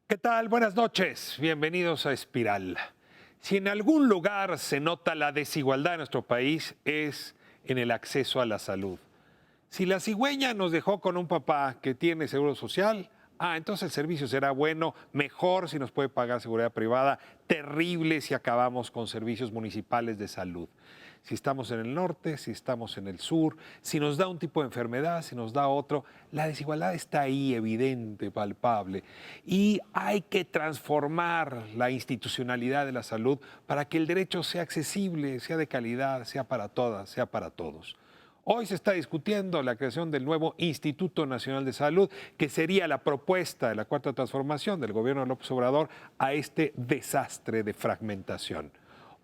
¿Qué tal? Buenas noches. Bienvenidos a Espiral. Si en algún lugar se nota la desigualdad en nuestro país es en el acceso a la salud. Si la cigüeña nos dejó con un papá que tiene seguro social, entonces el servicio será bueno, mejor si nos puede pagar seguridad privada, terrible si acabamos con servicios municipales de salud. Si estamos en el norte, si estamos en el sur, si nos da un tipo de enfermedad, si nos da otro, la desigualdad está ahí, evidente, palpable. Y hay que transformar la institucionalidad de la salud para que el derecho sea accesible, sea de calidad, sea para todas, sea para todos. Hoy se está discutiendo la creación del nuevo Instituto Nacional de Salud, que sería la propuesta de la Cuarta Transformación del gobierno de López Obrador a este desastre de fragmentación.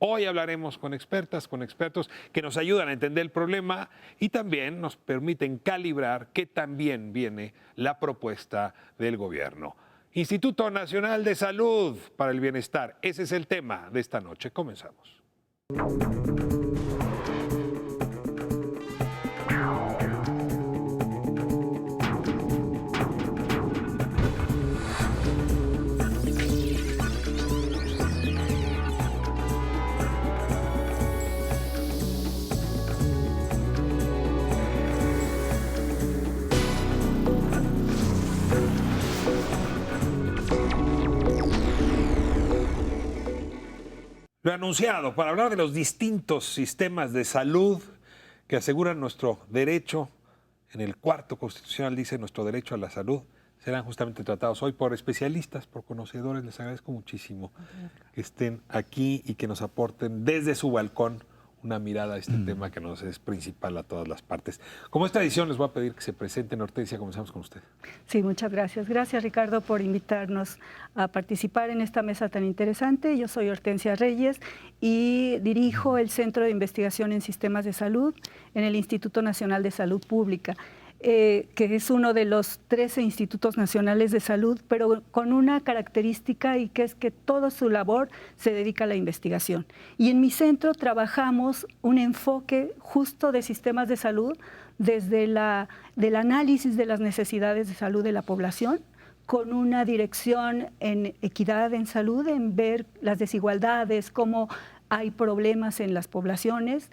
Hoy hablaremos con expertas, con expertos que nos ayudan a entender el problema y también nos permiten calibrar qué también viene la propuesta del gobierno. Instituto Nacional de Salud para el Bienestar. Ese es el tema de esta noche. Comenzamos. Lo he anunciado, para hablar de los distintos sistemas de salud que aseguran nuestro derecho, en el cuarto constitucional dice nuestro derecho a la salud, serán justamente tratados hoy por especialistas, por conocedores. Les agradezco muchísimo que estén aquí y que nos aporten desde su balcón una mirada a este tema que nos es principal a todas las partes. Como esta edición, les voy a pedir que se presenten. Hortensia, comenzamos con usted. Sí, muchas gracias. Gracias, Ricardo, por invitarnos a participar en esta mesa tan interesante. Yo soy Hortensia Reyes y dirijo el Centro de Investigación en Sistemas de Salud en el Instituto Nacional de Salud Pública, que es uno de los 13 institutos nacionales de salud, pero con una característica, y que es que toda su labor se dedica a la investigación. Y en mi centro trabajamos un enfoque justo de sistemas de salud desde del análisis de las necesidades de salud de la población, con una dirección en equidad en salud, en ver las desigualdades, cómo hay problemas en las poblaciones.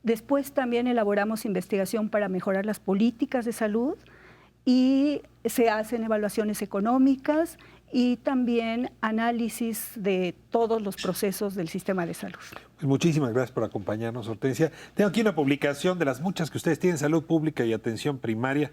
Después también elaboramos investigación para mejorar las políticas de salud y se hacen evaluaciones económicas y también análisis de todos los procesos del sistema de salud. Pues muchísimas gracias por acompañarnos, Hortensia. Tengo aquí una publicación de las muchas que ustedes tienen, Salud Pública y Atención Primaria,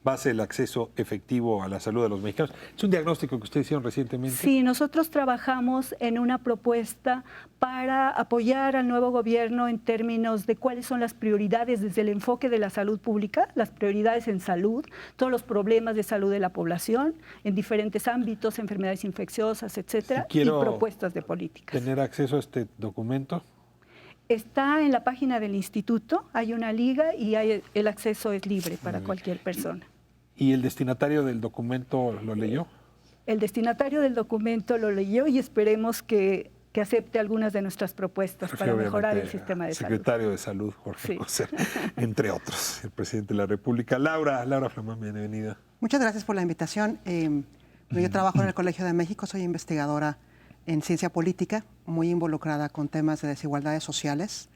base del acceso efectivo a la salud de los mexicanos. Es un diagnóstico que ustedes hicieron recientemente. Sí, nosotros trabajamos en una propuesta para apoyar al nuevo gobierno en términos de cuáles son las prioridades desde el enfoque de la salud pública, las prioridades en salud, todos los problemas de salud de la población en diferentes ámbitos, enfermedades infecciosas, etcétera, y propuestas de políticas. ¿Tener acceso a este documento? Está en la página del instituto, hay una liga y el acceso es libre para cualquier persona. ¿Y el destinatario del documento lo leyó? El destinatario del documento lo leyó y esperemos que acepte algunas de nuestras propuestas para mejorar el sistema de salud. Secretario de Salud, Jorge Coser, entre otros, el presidente de la República. Laura Flamán, bienvenida. Muchas gracias por la invitación. Yo trabajo en el Colegio de México, soy investigadora en ciencia política, muy involucrada con temas de desigualdades sociales.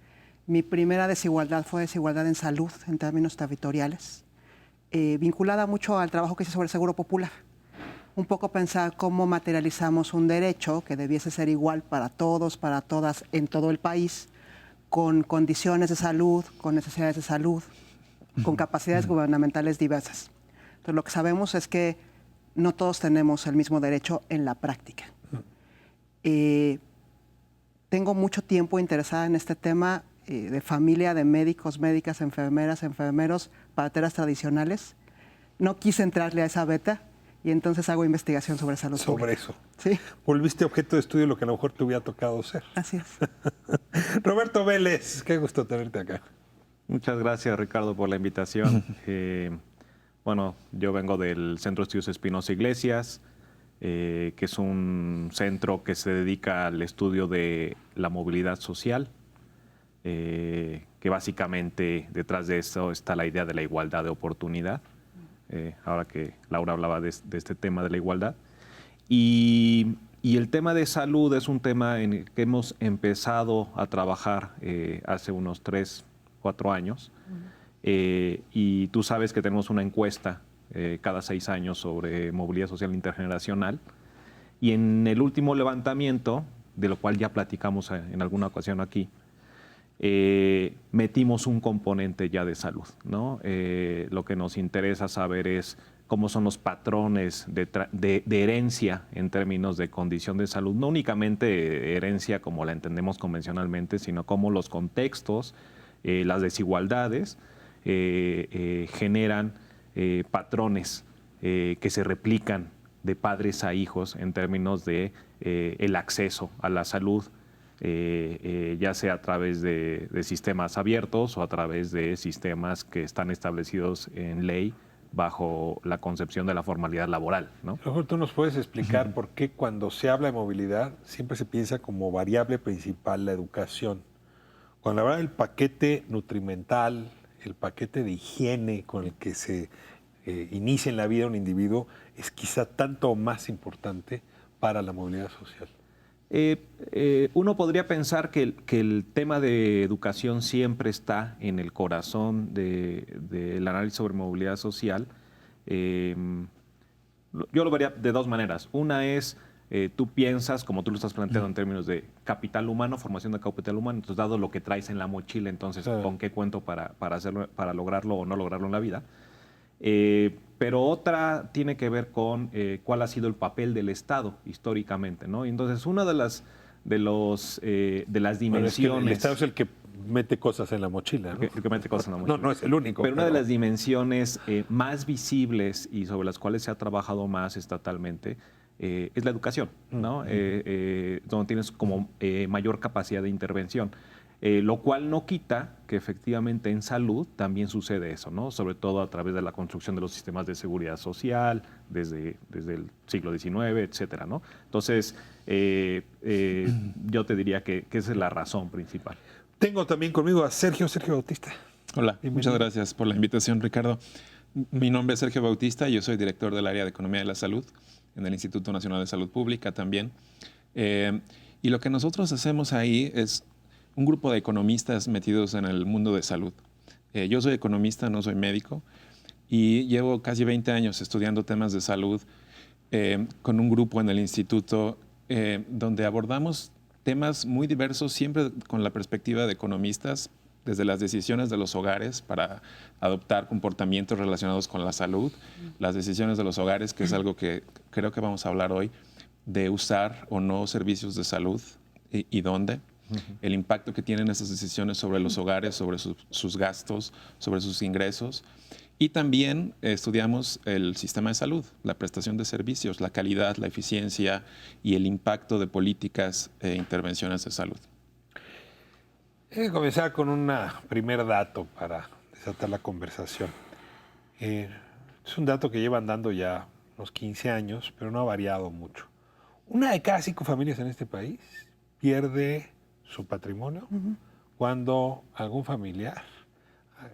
Mi primera desigualdad fue desigualdad en salud, en términos territoriales, vinculada mucho al trabajo que hice sobre el seguro popular. Un poco pensar cómo materializamos un derecho que debiese ser igual para todos, para todas, en todo el país, con condiciones de salud, con necesidades de salud, con capacidades gubernamentales diversas. Entonces, lo que sabemos es que no todos tenemos el mismo derecho en la práctica. Tengo mucho tiempo interesada en este tema de familia, de médicos, médicas, enfermeras, enfermeros, parteras tradicionales. No quise entrarle a esa beta y entonces hago investigación sobre salud pública. Sobre eso. Sí. Volviste objeto de estudio lo que a lo mejor te hubiera tocado ser. Así es. Roberto Vélez, qué gusto tenerte acá. Muchas gracias, Ricardo, por la invitación. Bueno, yo vengo del Centro de Estudios Espinosa Iglesias, que es un centro que se dedica al estudio de la movilidad social, que básicamente detrás de eso está la idea de la igualdad de oportunidad, ahora que Laura hablaba de este tema de la igualdad. Y el tema de salud es un tema en el que hemos empezado a trabajar hace unos 3, 4 años. Y tú sabes que tenemos una encuesta cada 6 años sobre movilidad social intergeneracional. Y en el último levantamiento, de lo cual ya platicamos en alguna ocasión aquí, metimos un componente ya de salud, ¿no? Lo que nos interesa saber es cómo son los patrones de herencia en términos de condición de salud, no únicamente herencia como la entendemos convencionalmente, sino cómo los contextos, las desigualdades generan patrones que se replican de padres a hijos en términos de el acceso a la salud, ya sea a través de sistemas abiertos o a través de sistemas que están establecidos en ley bajo la concepción de la formalidad laboral, ¿no? A lo mejor tú nos puedes explicar por qué cuando se habla de movilidad siempre se piensa como variable principal la educación. Cuando habla del paquete nutrimental, el paquete de higiene con el que se inicia en la vida un individuo, es quizá tanto más importante para la movilidad social. Uno podría pensar que el tema de educación siempre está en el corazón del análisis sobre movilidad social. Yo lo vería de dos maneras. Una es, tú piensas, como tú lo estás planteando en términos de capital humano, formación de capital humano, entonces dado lo que traes en la mochila, entonces ¿con qué cuento para hacerlo, para lograrlo o no lograrlo en la vida? Pero otra tiene que ver con cuál ha sido el papel del Estado históricamente, ¿no? Entonces, una de las dimensiones... Bueno, es que el Estado es el que mete cosas en la mochila, ¿no? El que mete cosas en la mochila. No, no es el único. Pero una de las dimensiones más visibles y sobre las cuales se ha trabajado más estatalmente es la educación, ¿no? Donde tienes como mayor capacidad de intervención. Lo cual no quita que efectivamente en salud también sucede eso, ¿no? Sobre todo a través de la construcción de los sistemas de seguridad social desde el siglo XIX, etcétera, ¿no? Entonces, yo te diría que esa es la razón principal. Tengo también conmigo a Sergio Bautista. Hola, Bienvenido. muchas gracias por la invitación, Ricardo. Mi nombre es Sergio Bautista, yo soy director del área de Economía de la Salud en el Instituto Nacional de Salud Pública también. Y lo que nosotros hacemos ahí es un grupo de economistas metidos en el mundo de salud. Yo soy economista, no soy médico, y llevo casi 20 años estudiando temas de salud con un grupo en el instituto donde abordamos temas muy diversos, siempre con la perspectiva de economistas, desde las decisiones de los hogares para adoptar comportamientos relacionados con la salud, las decisiones de los hogares, que es algo que creo que vamos a hablar hoy, de usar o no servicios de salud y dónde. El impacto que tienen esas decisiones sobre los hogares, sobre sus gastos, sobre sus ingresos. Y también estudiamos el sistema de salud, la prestación de servicios, la calidad, la eficiencia y el impacto de políticas e intervenciones de salud. Voy a comenzar con un primer dato para desatar la conversación. Es un dato que llevan dando ya unos 15 años, pero no ha variado mucho. 1 de cada 5 familias en este país pierde su patrimonio cuando algún familiar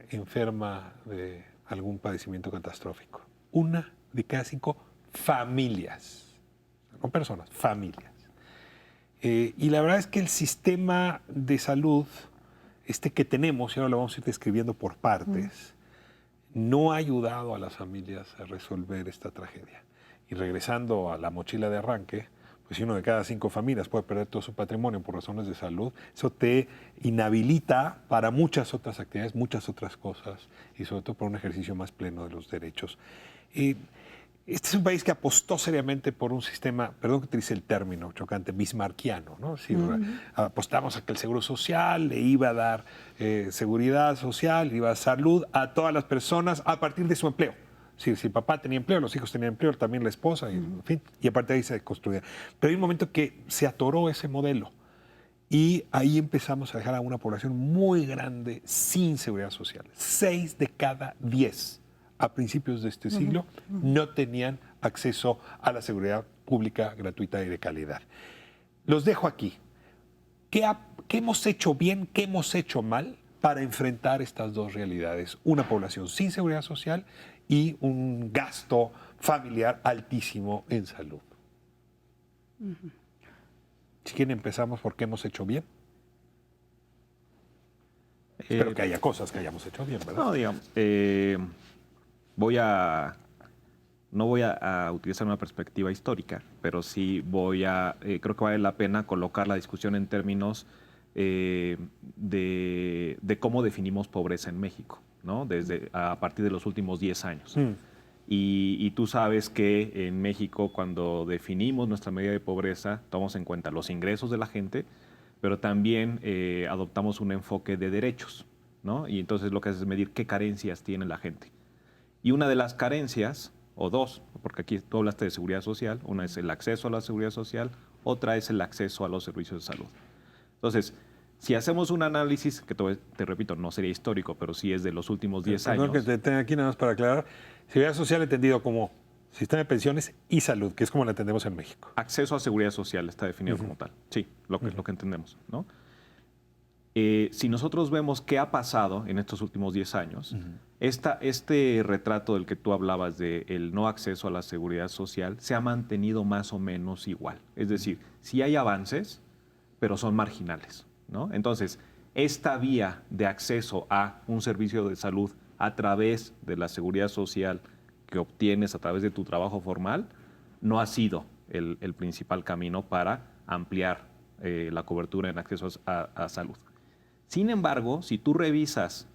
enferma de algún padecimiento catastrófico. 1 de cada 5 familias, no personas, familias. Y la verdad es que el sistema de salud, que tenemos, y ahora lo vamos a ir describiendo por partes, no ha ayudado a las familias a resolver esta tragedia. Y regresando a la mochila de arranque, pues si 1 de cada 5 familias puede perder todo su patrimonio por razones de salud, eso te inhabilita para muchas otras actividades, muchas otras cosas, y sobre todo por un ejercicio más pleno de los derechos. Este es un país que apostó seriamente por un sistema, perdón que utilice el término chocante, bismarckiano, ¿no? Sí, apostamos a que el seguro social le iba a dar seguridad social, le iba a dar salud a todas las personas a partir de su empleo. Si el papá tenía empleo, los hijos tenían empleo, también la esposa, y, en fin, y a partir de ahí se construía. Pero hay un momento que se atoró ese modelo y ahí empezamos a dejar a una población muy grande sin seguridad social. 6 de cada 10 a principios de este siglo no tenían acceso a la seguridad pública gratuita y de calidad. Los dejo aquí. ¿Qué hemos hecho bien, qué hemos hecho mal para enfrentar estas dos realidades? Una población sin seguridad social y un gasto familiar altísimo en salud. Si quieren empezamos por qué hemos hecho bien. Espero que haya cosas que hayamos hecho bien, ¿verdad? No, digamos, no voy a utilizar una perspectiva histórica, pero sí creo que vale la pena colocar la discusión en términos de cómo definimos pobreza en México, ¿no? A partir de los últimos 10 años. Y tú sabes que en México, cuando definimos nuestra medida de pobreza, tomamos en cuenta los ingresos de la gente, pero también adoptamos un enfoque de derechos, ¿no? Y entonces lo que hace es medir qué carencias tiene la gente. Y una de las carencias, o dos, porque aquí tú hablaste de seguridad social, una es el acceso a la seguridad social, otra es el acceso a los servicios de salud. Entonces, si hacemos un análisis, que te repito, no sería histórico, pero sí es de los últimos 10 años. Perdón que te tenga aquí nada más para aclarar. Seguridad social entendido como sistema de pensiones y salud, que es como la entendemos en México. Acceso a seguridad social está definido como tal. Sí, lo que entendemos, ¿no? Si nosotros vemos qué ha pasado en estos últimos 10 años, este retrato del que tú hablabas del no acceso a la seguridad social se ha mantenido más o menos igual. Es decir, sí hay avances, pero son marginales, ¿no? Entonces, esta vía de acceso a un servicio de salud a través de la seguridad social que obtienes a través de tu trabajo formal no ha sido el principal camino para ampliar la cobertura en acceso a salud. Sin embargo, si tú revisas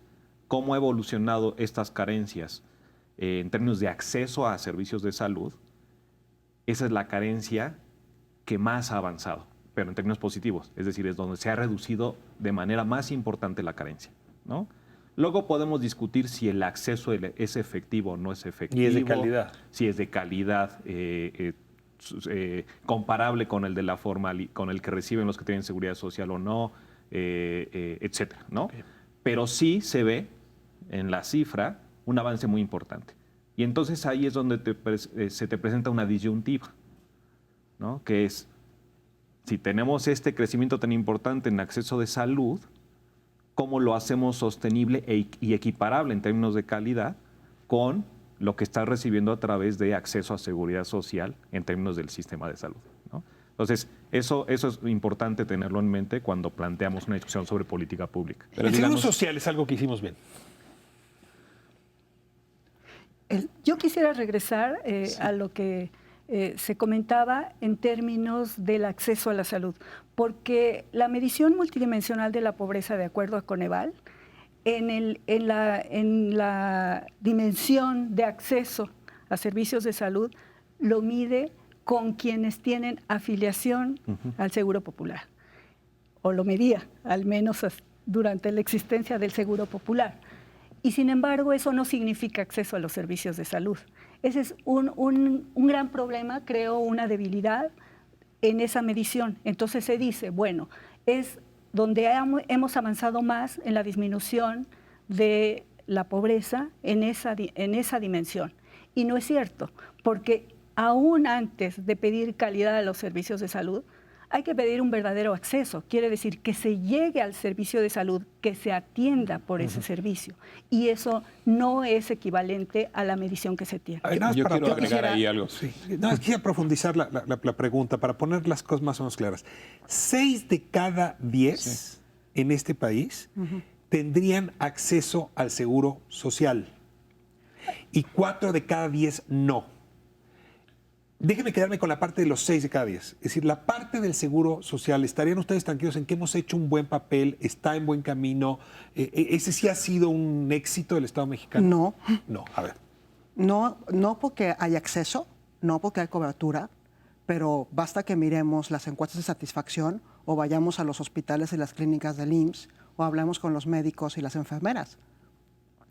cómo ha evolucionado estas carencias en términos de acceso a servicios de salud, esa es la carencia que más ha avanzado, pero en términos positivos, es decir, es donde se ha reducido de manera más importante la carencia, ¿no? Luego podemos discutir si el acceso es efectivo o no es efectivo. Y es de calidad. Si es de calidad, comparable con el de la con el que reciben los que tienen seguridad social o no, etcétera, ¿no? Okay. Pero sí se ve en la cifra un avance muy importante. Y entonces ahí es donde se te presenta una disyuntiva, ¿no? Que es, si tenemos este crecimiento tan importante en acceso de salud, ¿cómo lo hacemos sostenible y equiparable en términos de calidad con lo que estás recibiendo a través de acceso a seguridad social en términos del sistema de salud, ¿no? Entonces, eso es importante tenerlo en mente cuando planteamos una discusión sobre política pública. Pero el seguro social es algo que hicimos bien. Yo quisiera regresar a lo que se comentaba en términos del acceso a la salud, porque la medición multidimensional de la pobreza, de acuerdo a Coneval, en la dimensión de acceso a servicios de salud, lo mide con quienes tienen afiliación al Seguro Popular, o lo medía, al menos durante la existencia del Seguro Popular. Y sin embargo, eso no significa acceso a los servicios de salud. Ese es un gran problema, creo, una debilidad en esa medición. Entonces se dice, bueno, es donde hemos avanzado más en la disminución de la pobreza en esa dimensión. Y no es cierto, porque aún antes de pedir calidad a los servicios de salud, hay que pedir un verdadero acceso. Quiere decir que se llegue al servicio de salud, que se atienda por ese servicio. Y eso no es equivalente a la medición que se tiene. Yo quiero agregar ahí algo. Sí. No, quisiera profundizar la pregunta para poner las cosas más o menos claras. 6 de cada 10 en este país tendrían acceso al seguro social y 4 de cada 10 no. Déjenme quedarme con la parte de los 6 de cada 10. Es decir, la parte del seguro social, ¿estarían ustedes tranquilos en que hemos hecho un buen papel, está en buen camino? ¿Ese sí ha sido un éxito del Estado mexicano? No. No, a ver. No porque hay acceso, no porque hay cobertura, pero basta que miremos las encuestas de satisfacción o vayamos a los hospitales y las clínicas del IMSS o hablemos con los médicos y las enfermeras.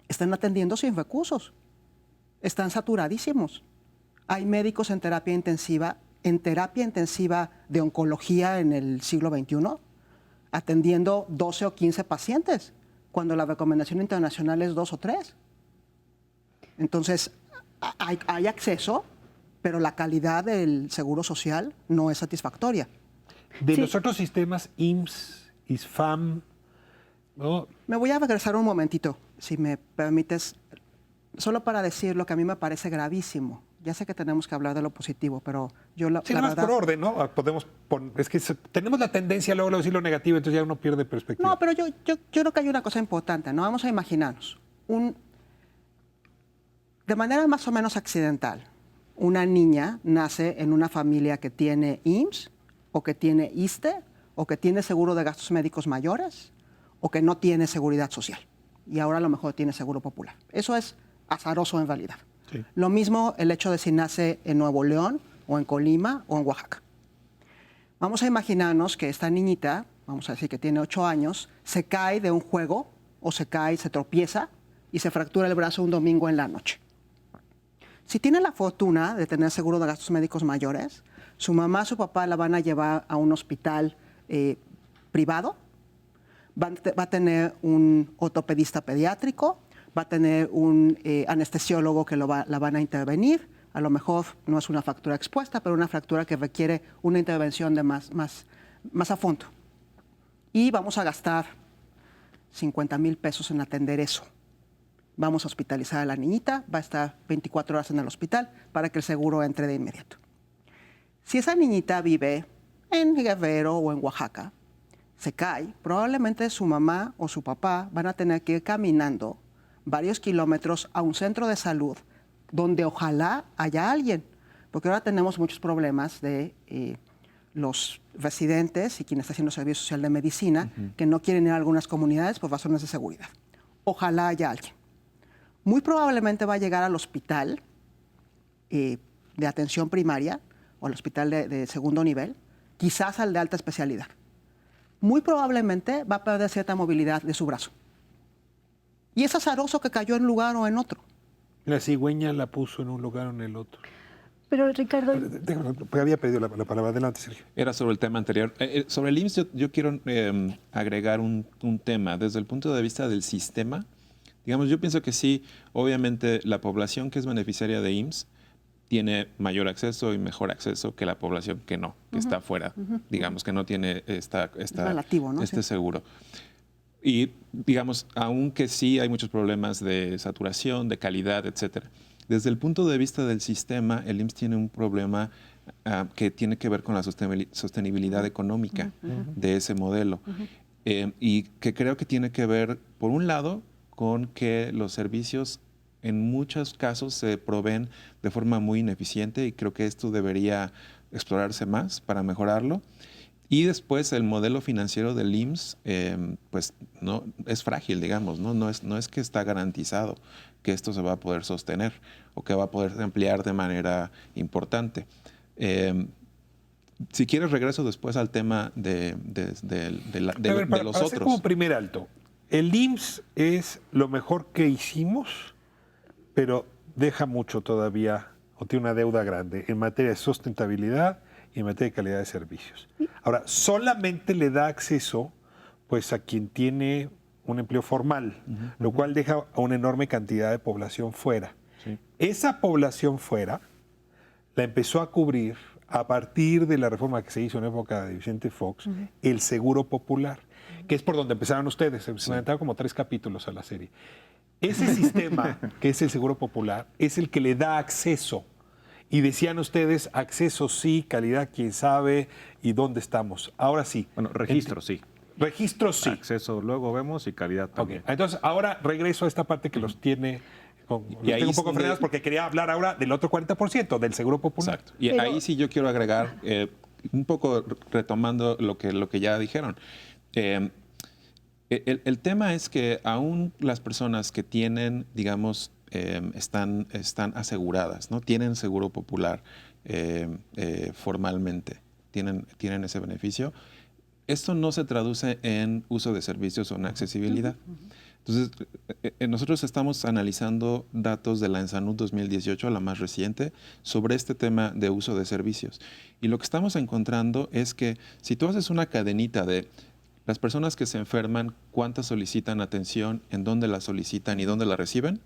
Están atendiendo sin recursos, están saturadísimos. Hay médicos en terapia intensiva de oncología en el siglo XXI, atendiendo 12 o 15 pacientes, cuando la recomendación internacional es 2 o 3. Entonces, hay acceso, pero la calidad del seguro social no es satisfactoria. De los otros sistemas, IMSS, ISFAM, ¿no? Me voy a regresar un momentito, si me permites, solo para decir lo que a mí me parece gravísimo Ya sé que tenemos que hablar de lo positivo, pero yo la Sí, no, verdad... es por orden, ¿no? Podemos es que tenemos la tendencia luego a decir lo negativo, entonces ya uno pierde perspectiva. No, pero yo creo que hay una cosa importante, ¿no? Vamos a imaginarnos. De manera más o menos accidental, una niña nace en una familia que tiene IMSS, o que tiene ISSSTE, o que tiene seguro de gastos médicos mayores, o que no tiene seguridad social. Y ahora a lo mejor tiene seguro popular. Eso es azaroso en realidad. Sí. Lo mismo el hecho de si nace en Nuevo León, o en Colima, o en Oaxaca. Vamos a imaginarnos que esta niñita, vamos a decir que tiene 8 años, se cae de un juego, o se tropieza, y se fractura el brazo un domingo en la noche. Si tiene la fortuna de tener seguro de gastos médicos mayores, su mamá, su papá la van a llevar a un hospital privado, va a tener un ortopedista pediátrico, va a tener un anestesiólogo que la van a intervenir. A lo mejor no es una fractura expuesta, pero una fractura que requiere una intervención de más a fondo. Y vamos a gastar 50,000 pesos en atender eso. Vamos a hospitalizar a la niñita, va a estar 24 horas en el hospital para que el seguro entre de inmediato. Si esa niñita vive en Guerrero o en Oaxaca, se cae, probablemente su mamá o su papá van a tener que ir caminando varios kilómetros a un centro de salud donde ojalá haya alguien, porque ahora tenemos muchos problemas de los residentes y quienes están haciendo servicio social de medicina que no quieren ir a algunas comunidades por razones de seguridad. Ojalá haya alguien. Muy probablemente va a llegar al hospital de atención primaria o al hospital de segundo nivel, quizás al de alta especialidad. Muy probablemente va a perder cierta movilidad de su brazo. Y es azaroso que cayó en un lugar o en otro. La cigüeña la puso en un lugar o en el otro. Pero Ricardo, Porque había pedido la palabra. Adelante, Sergio. Era sobre el tema anterior. Sobre el IMSS yo quiero agregar un tema. Desde el punto de vista del sistema, digamos, yo pienso que sí, obviamente la población que es beneficiaria de IMSS tiene mayor acceso y mejor acceso que la población que no, que está fuera, digamos, que no tiene relativo, ¿no? este seguro. Y, digamos, aunque sí hay muchos problemas de saturación, de calidad, etcétera, desde el punto de vista del sistema, el IMSS tiene un problema que tiene que ver con la sostenibilidad económica de ese modelo. Y que creo que tiene que ver, por un lado, con que los servicios en muchos casos se proveen de forma muy ineficiente y creo que esto debería explorarse más para mejorarlo. Y después el modelo financiero del IMSS pues no es frágil, digamos, no es que está garantizado que esto se va a poder sostener o que va a poder ampliar de manera importante. Si quieres regreso después al tema de los hacer otros. como primer alto, el IMSS es lo mejor que hicimos, pero deja mucho todavía, o tiene una deuda grande en materia de sustentabilidad y en materia de calidad de servicios. Ahora, solamente le da acceso pues, a quien tiene un empleo formal, lo cual deja a una enorme cantidad de población fuera. Sí. Esa población fuera la empezó a cubrir a partir de la reforma que se hizo en época de Vicente Fox, el Seguro Popular, que es por donde empezaron ustedes. Se aventaron como 3 capítulos a la serie. Ese sistema, que es el Seguro Popular, es el que le da acceso. Y decían ustedes, acceso sí, calidad quién sabe y dónde estamos. Ahora sí. Bueno, registro sí. Registro sí. Acceso luego vemos y calidad también. Okay. Entonces, ahora regreso a esta parte que los tiene... Y ahí tengo un poco frenados porque quería hablar ahora del otro 40%, del Seguro Popular. Exacto. Y ahí sí yo quiero agregar, un poco retomando lo que ya dijeron. El tema es que aún las personas que tienen, digamos, están aseguradas, ¿no? Tienen seguro popular formalmente, tienen ese beneficio. Esto no se traduce en uso de servicios o en accesibilidad. Entonces, nosotros estamos analizando datos de la ENSANUD 2018, la más reciente, sobre este tema de uso de servicios. Y lo que estamos encontrando es que si tú haces una cadenita de las personas que se enferman, cuántas solicitan atención, en dónde la solicitan y dónde la reciben,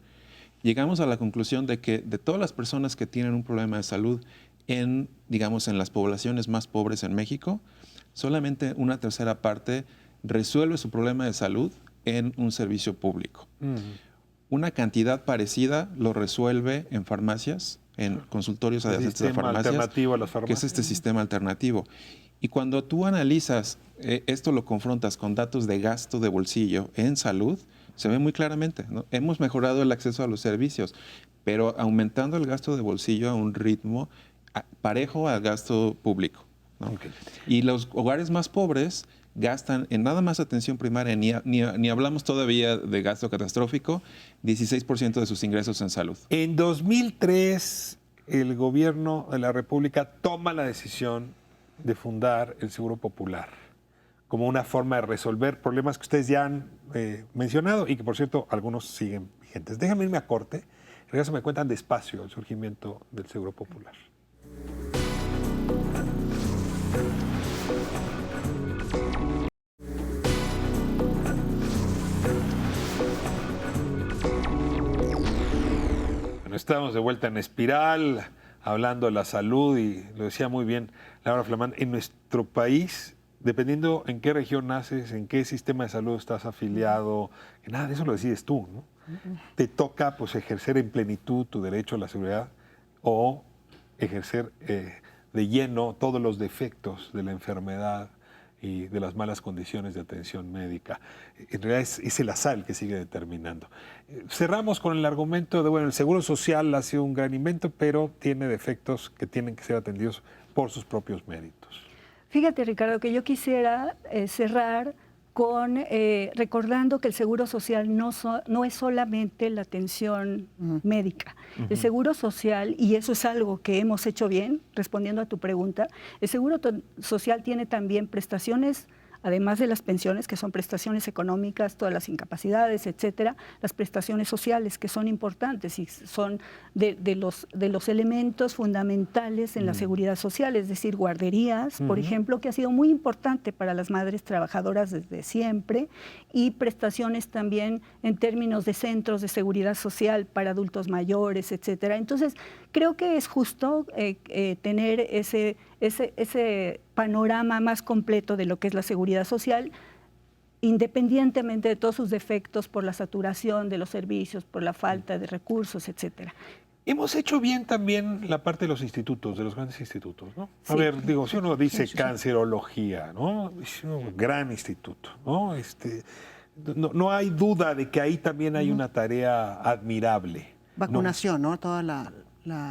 llegamos a la conclusión de que de todas las personas que tienen un problema de salud digamos, en las poblaciones más pobres en México, solamente una tercera parte resuelve su problema de salud en un servicio público. Una cantidad parecida lo resuelve en farmacias, en consultorios El adyacentes a sistema farmacias, alternativo a las que farmacias. es este sistema alternativo. Y cuando tú analizas esto, lo confrontas con datos de gasto de bolsillo en salud, se ve muy claramente, ¿no? Hemos mejorado el acceso a los servicios, pero aumentando el gasto de bolsillo a un ritmo parejo al gasto público, ¿no? Ok. Y los hogares más pobres gastan en nada más atención primaria, ni hablamos todavía de gasto catastrófico, 16% de sus ingresos en salud. En 2003, el gobierno de la República toma la decisión de fundar el Seguro Popular como una forma de resolver problemas que ustedes ya han mencionado y que, por cierto, algunos siguen vigentes. Déjenme irme a corte. En realidad me cuentan despacio el surgimiento del Seguro Popular. Bueno, estamos de vuelta en Espiral, hablando de la salud y lo decía muy bien Laura Flamán, en nuestro país, dependiendo en qué región naces, en qué sistema de salud estás afiliado, que nada de eso lo decides tú, ¿no? Te toca pues ejercer en plenitud tu derecho a la seguridad o ejercer de lleno todos los defectos de la enfermedad y de las malas condiciones de atención médica. En realidad es el azar el que sigue determinando. Cerramos con el argumento de, bueno, el Seguro Social ha sido un gran invento, pero tiene defectos que tienen que ser atendidos por sus propios méritos. Fíjate, Ricardo, que yo quisiera cerrar con recordando que el Seguro Social no es solamente la atención médica. El Seguro Social, y eso es algo que hemos hecho bien, respondiendo a tu pregunta, el Seguro Social tiene también prestaciones, además de las pensiones, que son prestaciones económicas, todas las incapacidades, etcétera, las prestaciones sociales, que son importantes y son de los elementos fundamentales en la seguridad social, es decir, guarderías, por ejemplo, que ha sido muy importante para las madres trabajadoras desde siempre, y prestaciones también en términos de centros de seguridad social para adultos mayores, etcétera. Entonces, creo que es justo tener ese panorama más completo de lo que es la seguridad social, independientemente de todos sus defectos por la saturación de los servicios, por la falta de recursos, etcétera. Hemos hecho bien también la parte de los institutos, de los grandes institutos, ¿no? A Sí. ver, digo, si uno dice Sí. cancerología, ¿no? Es un gran instituto, ¿no? No hay duda de que ahí también hay una tarea admirable. Vacunación, ¿no?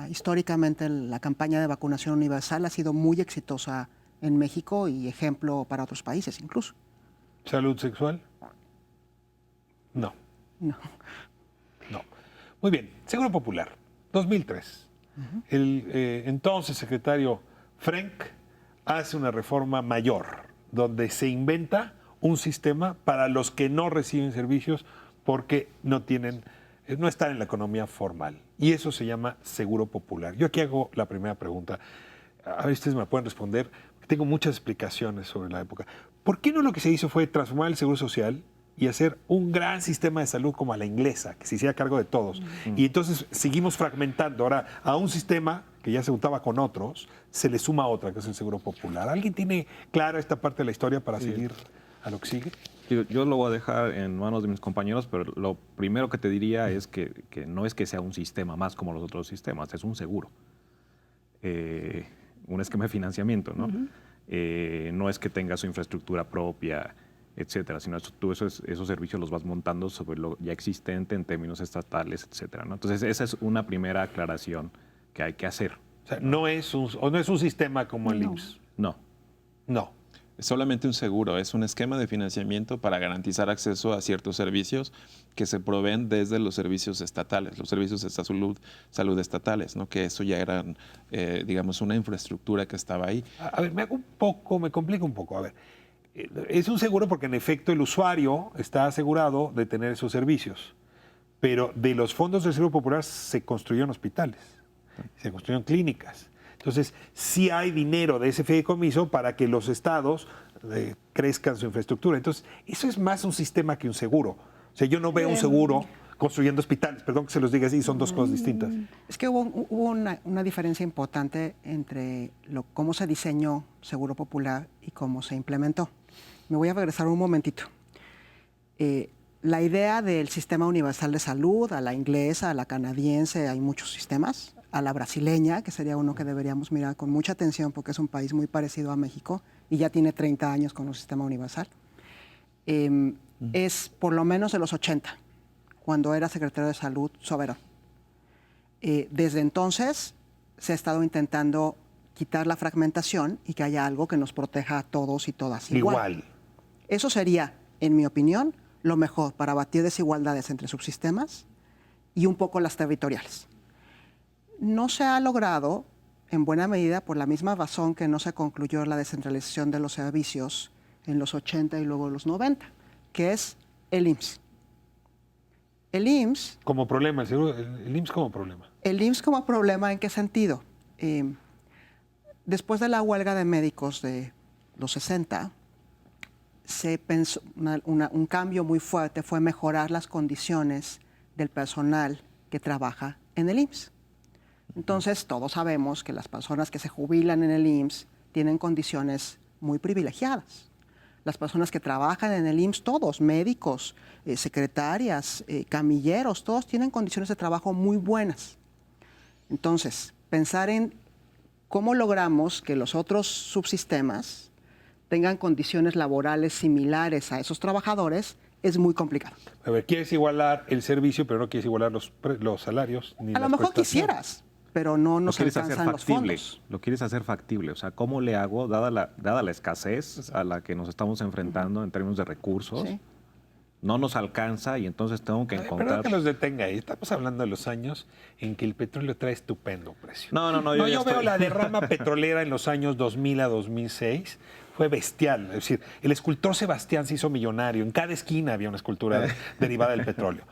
Históricamente la campaña de vacunación universal ha sido muy exitosa en México y ejemplo para otros países incluso. ¿Salud sexual? No. No. No. Muy bien, Seguro Popular, 2003. El entonces secretario Frank hace una reforma mayor, donde se inventa un sistema para los que no reciben servicios porque no están en la economía formal. Y eso se llama Seguro Popular. Yo aquí hago la primera pregunta. A ver si ustedes me pueden responder. Tengo muchas explicaciones sobre la época. ¿Por qué no lo que se hizo fue transformar el Seguro Social y hacer un gran sistema de salud como a la inglesa, que se hiciera cargo de todos? Y entonces seguimos fragmentando. Ahora, a un sistema que ya se juntaba con otros, se le suma otra, que es el Seguro Popular. ¿Alguien tiene clara esta parte de la historia para seguir a lo que sigue? Yo lo voy a dejar en manos de mis compañeros, pero lo primero que te diría es que no es que sea un sistema más como los otros sistemas, es un seguro. Un esquema de financiamiento, ¿no? No es que tenga su infraestructura propia, etcétera, sino tú esos servicios los vas montando sobre lo ya existente en términos estatales, etcétera, ¿no? Entonces, esa es una primera aclaración que hay que hacer. O sea, no es un sistema como el IMSS. No. No. Es solamente un seguro, es un esquema de financiamiento para garantizar acceso a ciertos servicios que se proveen desde los servicios estatales, los servicios de salud estatales, ¿no? Que eso ya eran, digamos, una infraestructura que estaba ahí. A ver, me complica un poco. A ver, es un seguro porque en efecto el usuario está asegurado de tener esos servicios, pero de los fondos del Seguro Popular se construyeron hospitales, se construyeron clínicas. Entonces, sí hay dinero de ese fideicomiso para que los estados crezcan su infraestructura. Entonces, eso es más un sistema que un seguro. O sea, yo no veo un seguro construyendo hospitales. Perdón que se los diga así, son dos cosas distintas. Es que hubo una diferencia importante entre cómo se diseñó Seguro Popular y cómo se implementó. Me voy a regresar un momentito. La idea del sistema universal de salud, a la inglesa, a la canadiense, hay muchos sistemas, a la brasileña, que sería uno que deberíamos mirar con mucha atención porque es un país muy parecido a México y ya tiene 30 años con un sistema universal, es por lo menos de los 80, cuando era secretario de Salud Soberón. Desde entonces se ha estado intentando quitar la fragmentación y que haya algo que nos proteja a todos y todas igual. Eso sería, en mi opinión, lo mejor para abatir desigualdades entre subsistemas y un poco las territoriales. No se ha logrado, en buena medida, por la misma razón que no se concluyó la descentralización de los servicios en los 80 y luego los 90, que es el IMSS. El IMSS... Como problema, el IMSS como problema. El IMSS como problema, ¿en qué sentido? Después de la huelga de médicos de los 60, se pensó, un cambio muy fuerte fue mejorar las condiciones del personal que trabaja en el IMSS. Entonces, todos sabemos que las personas que se jubilan en el IMSS tienen condiciones muy privilegiadas. Las personas que trabajan en el IMSS, todos, médicos, secretarias, camilleros, todos tienen condiciones de trabajo muy buenas. Entonces, pensar en cómo logramos que los otros subsistemas tengan condiciones laborales similares a esos trabajadores es muy complicado. A ver, quieres igualar el servicio, pero no quieres igualar los salarios ni a lo mejor quisieras, pero no nos alcanzan los fondos. Lo quieres hacer factible. O sea, ¿cómo le hago, dada la escasez a la que nos estamos enfrentando en términos de recursos? Sí. No nos alcanza y entonces tengo que encontrar... Perdón que los detenga ahí. Estamos hablando de los años en que el petróleo trae estupendo precio. No, yo veo la derrama petrolera en los años 2000 a 2006. Fue bestial. Es decir, el escultor Sebastián se hizo millonario. En cada esquina había una escultura derivada del petróleo.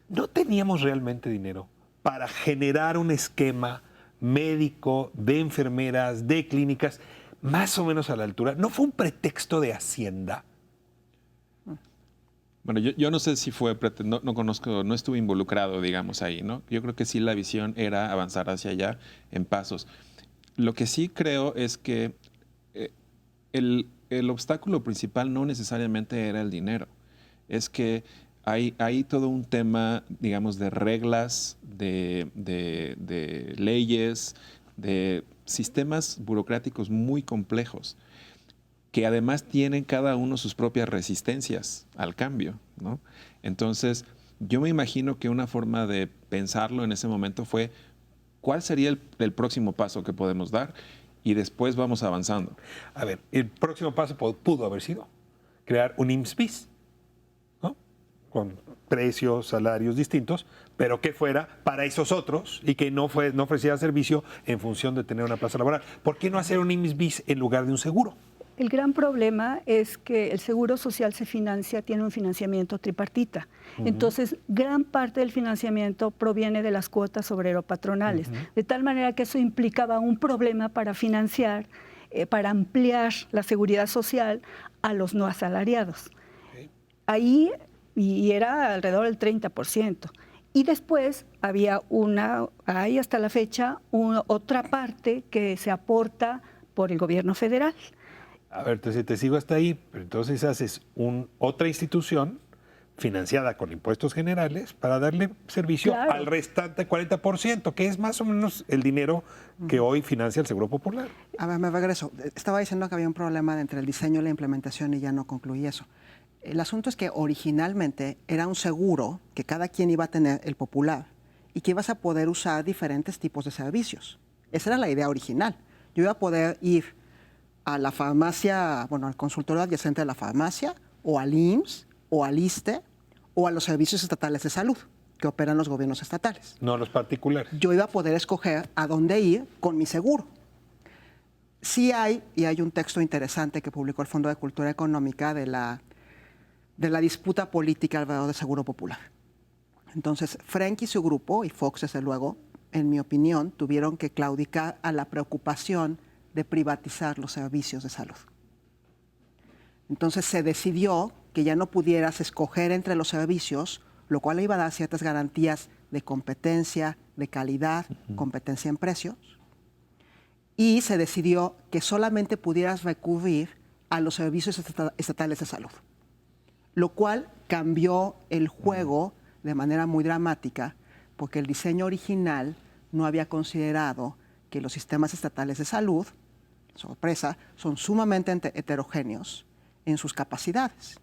No teníamos realmente dinero para generar un esquema médico de enfermeras, de clínicas, más o menos a la altura. ¿No fue un pretexto de Hacienda? Bueno, yo no sé si fue, no conozco, no estuve involucrado, digamos, ahí, ¿no? Yo creo que sí la visión era avanzar hacia allá en pasos. Lo que sí creo es que el obstáculo principal no necesariamente era el dinero. Es que hay todo un tema, digamos, de reglas, de leyes, de sistemas burocráticos muy complejos, que además tienen cada uno sus propias resistencias al cambio, ¿no? Entonces, yo me imagino que una forma de pensarlo en ese momento fue cuál sería el próximo paso que podemos dar y después vamos avanzando. A ver, el próximo paso pudo haber sido crear un IMSS-BIS, ¿no? Con precios, salarios distintos, pero que fuera para esos otros y que no ofreciera servicio en función de tener una plaza laboral. ¿Por qué no hacer un IMSS-BIS en lugar de un seguro? El gran problema es que el Seguro Social tiene un financiamiento tripartita. Entonces, gran parte del financiamiento proviene de las cuotas obrero-patronales, de tal manera que eso implicaba un problema para financiar, para ampliar la seguridad social a los no asalariados. Ahí, y era alrededor del 30%. Y después hay hasta la fecha otra parte que se aporta por el gobierno federal. A ver, entonces te sigo hasta ahí, pero entonces haces otra institución financiada con impuestos generales para darle servicio al restante 40%, que es más o menos el dinero que hoy financia el Seguro Popular. A ver, me regreso. Estaba diciendo que había un problema entre el diseño y la implementación y ya no concluí eso. El asunto es que originalmente era un seguro que cada quien iba a tener, el Popular, y que ibas a poder usar diferentes tipos de servicios. Esa era la idea original. Yo iba a poder ir a la farmacia, al consultorio adyacente de la farmacia, o al IMSS, o al ISSSTE, o a los servicios estatales de salud que operan los gobiernos estatales. No los particulares. Yo iba a poder escoger a dónde ir con mi seguro. Sí hay un texto interesante que publicó el Fondo de Cultura Económica de la disputa política alrededor del Seguro Popular. Entonces, Frank y su grupo, y Fox desde luego, en mi opinión, tuvieron que claudicar a la preocupación de privatizar los servicios de salud. Entonces se decidió que ya no pudieras escoger entre los servicios, lo cual le iba a dar ciertas garantías de competencia, de calidad, competencia en precios, y se decidió que solamente pudieras recurrir a los servicios estatales de salud, lo cual cambió el juego de manera muy dramática, porque el diseño original no había considerado que los sistemas estatales de salud, sorpresa, son sumamente heterogéneos en sus capacidades.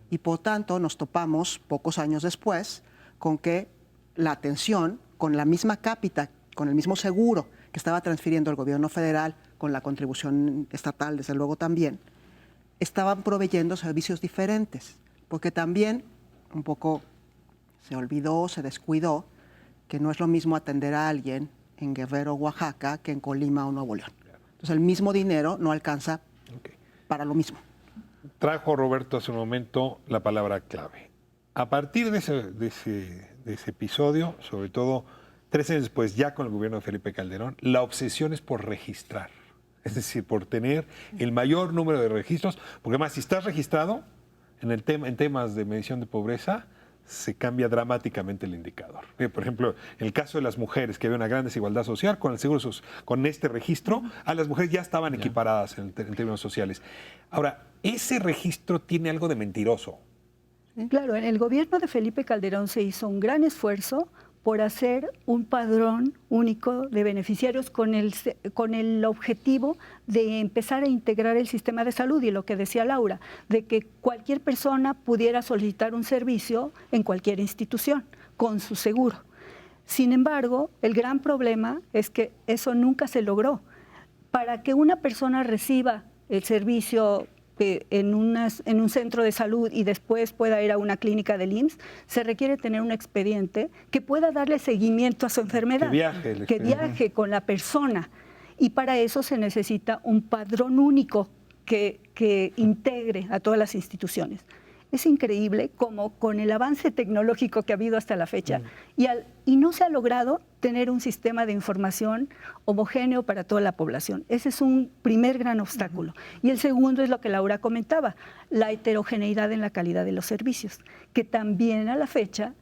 Y por tanto nos topamos pocos años después con que la atención con la misma cápita, con el mismo seguro que estaba transfiriendo el gobierno federal, con la contribución estatal desde luego también, estaban proveyendo servicios diferentes, porque también un poco se olvidó, se descuidó, que no es lo mismo atender a alguien en Guerrero, Oaxaca, que en Colima o Nuevo León. Entonces el mismo dinero no alcanza para lo mismo. Trajo Roberto hace un momento la palabra clave. A partir de ese episodio, sobre todo 3 años después, ya con el gobierno de Felipe Calderón, la obsesión es por registrar. Es decir, por tener el mayor número de registros, porque además si estás registrado en temas de medición de pobreza, se cambia dramáticamente el indicador. Por ejemplo, en el caso de las mujeres, que había una gran desigualdad social, con el seguro con este registro, a las mujeres ya estaban equiparadas en términos sociales. Ahora, ese registro tiene algo de mentiroso. Claro, en el gobierno de Felipe Calderón se hizo un gran esfuerzo por hacer un padrón único de beneficiarios con el objetivo de empezar a integrar el sistema de salud y lo que decía Laura, de que cualquier persona pudiera solicitar un servicio en cualquier institución con su seguro. Sin embargo, el gran problema es que eso nunca se logró. Para que una persona reciba el servicio en un centro de salud y después pueda ir a una clínica del IMSS, se requiere tener un expediente que pueda darle seguimiento a su enfermedad, que viaje con la persona. Y para eso se necesita un padrón único que integre a todas las instituciones. Es increíble cómo con el avance tecnológico que ha habido hasta la fecha y no se ha logrado tener un sistema de información homogéneo para toda la población. Ese es un primer gran obstáculo. Y el segundo es lo que Laura comentaba, la heterogeneidad en la calidad de los servicios, que también a la fecha